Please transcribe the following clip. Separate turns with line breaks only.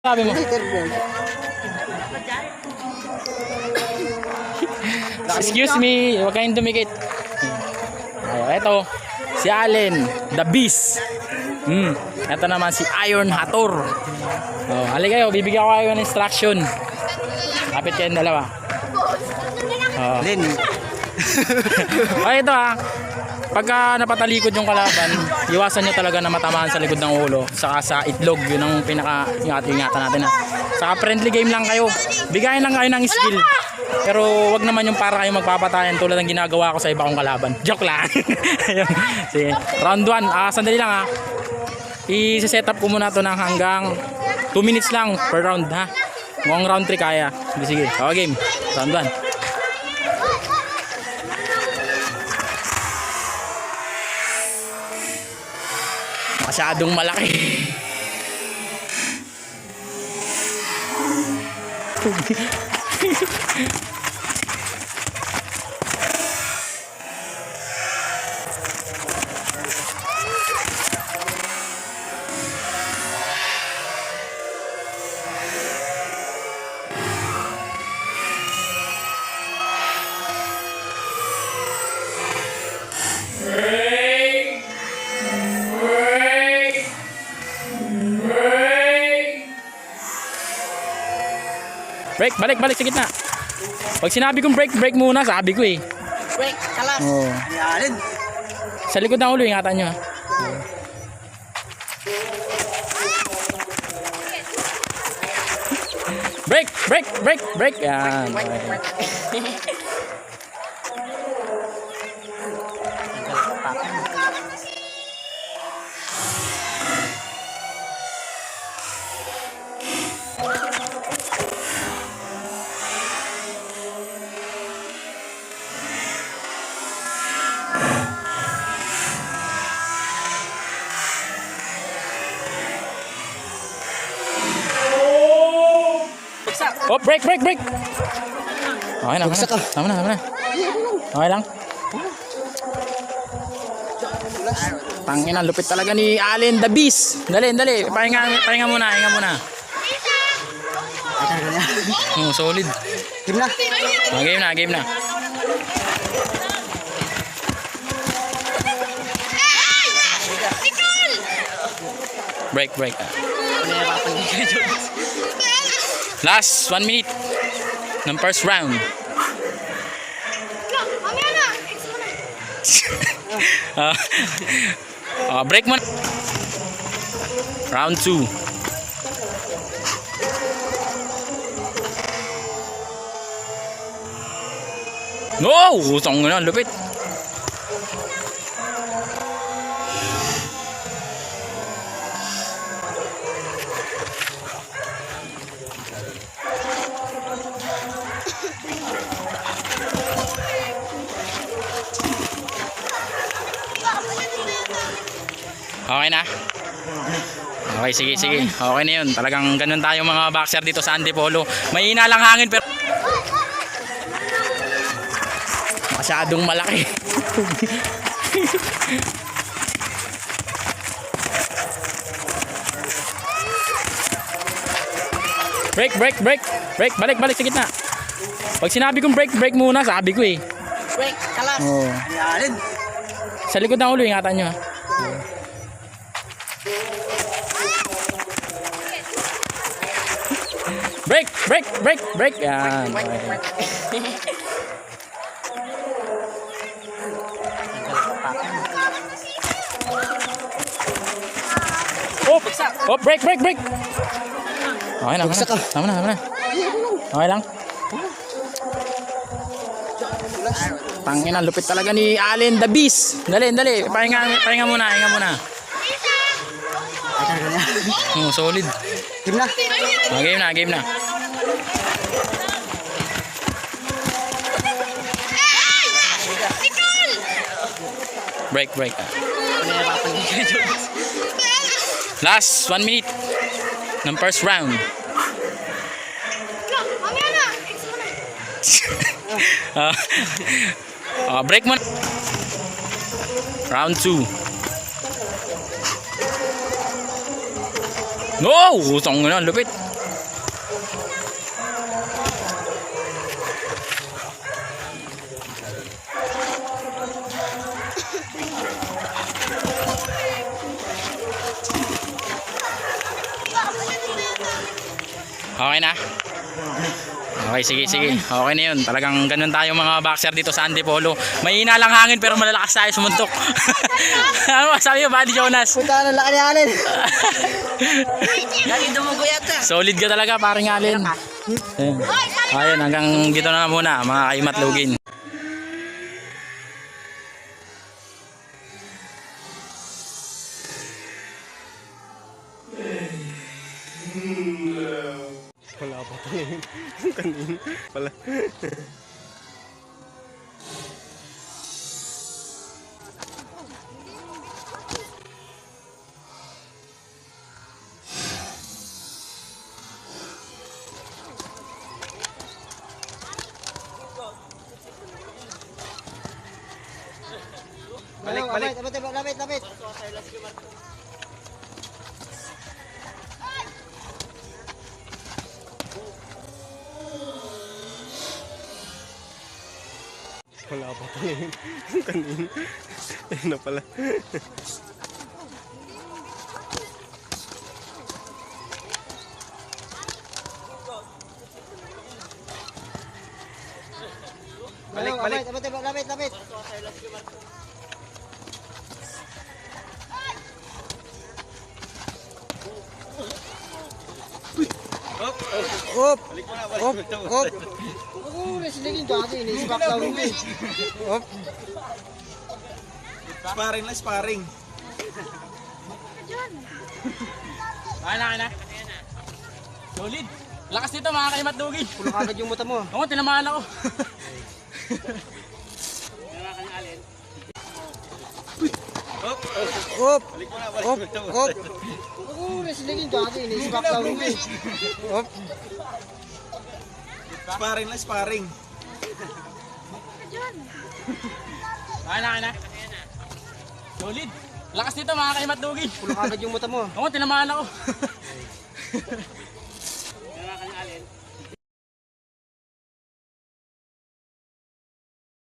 Sabi mo. Excuse me, huwag kayong dumikit. Ito, si Allen, the Beast. Ito naman si Iron Hator. Halika kayo, bibigyan ko kayo ng instruction. Kapit kayong dalawa.
Len.
Ay, ito pagka napatalikod yung kalaban, iwasan nyo talaga na matamaan sa likod ng ulo, saka sa itlog. Yun ang pinaka-ingatan natin. Saka friendly game lang kayo, bigayin lang kayo ng skill, pero wag naman yung para kayo magpapatayan tulad ng ginagawa ko sa iba kong kalaban. Joke lang. Sige. Round 1, sandali lang i-set up ko muna to ng hanggang 2 minutes lang per round ha. Mukhang round 3 kaya. Sige, game. Round 1. Masyadong malaki. Break, balik sa gitna. Pag sinabi kong break muna, sabi ko eh.
Break, kalas. Yan.
Sa likod ng ulo, ingatan nyo. Break. Yan. Oh, break. Okay na. Tama na. Okay lang. Tangina, lupit talaga ni Allen the Beast. Dali. Pahinga muna. Solid.
Game na.
Game na. Break. Last 1 minute ng first round. Break mo. Round 2. No! Utang na, lupit. Okay na? Okay, sige. Okay na yun. Talagang ganun tayo mga boxer dito sa Antipolo. Mahina lang hangin pero masyadong malaki. Break. Balik sa gitna. Pag sinabi kong break muna, sabi ko eh.
Break, kalas. Yan.
Sa likod ng ulo, ingatan nyo. Break. Yan. Break. Okay na. Tama na. Okay lang. Tangina, lupit talaga ni Allen the Beast. Dali. Pahinga muna. Solid.
Game na.
Game na. Break. Last 1 minute ng first round. Break mo. Round 2. No! Utang na, lupit. Okay na? Okay, sige, sige. Okay na yun. Talagang ganun tayo mga boxer dito sa Antipolo. May ina lang hangin pero malalakas tayo sumuntok. Ano masabi mo, Buddy Jonas?
Punta na laki ni Alin. Lagi dumugo yata.
Solid ka talaga, paring Alin. Ayun. Ayun, hanggang dito na muna, mga kaimatlugin.
Wala pa to yun. Kanina pala. Balik.
Lapit.
Wala pa to yun. Kanina. Ayun na pala. Balik.
Lapit. Op. Ako, nasilagin dati. Naisibak daw mo eh. Op.
Sparring.
Okay na. Solid. Lakas dito mga kaimatlugin.
Pulo kagad yung mata mo.
Oo, tinamaan ako.
Op. Ako, nasilagin dati. Naisibak daw mo eh. Op.
Sparring.
Okay na. Solid. Lakas dito mga kaimatlugin.
Pulo kagad yung mata mo.
Oo, tinamaan ako.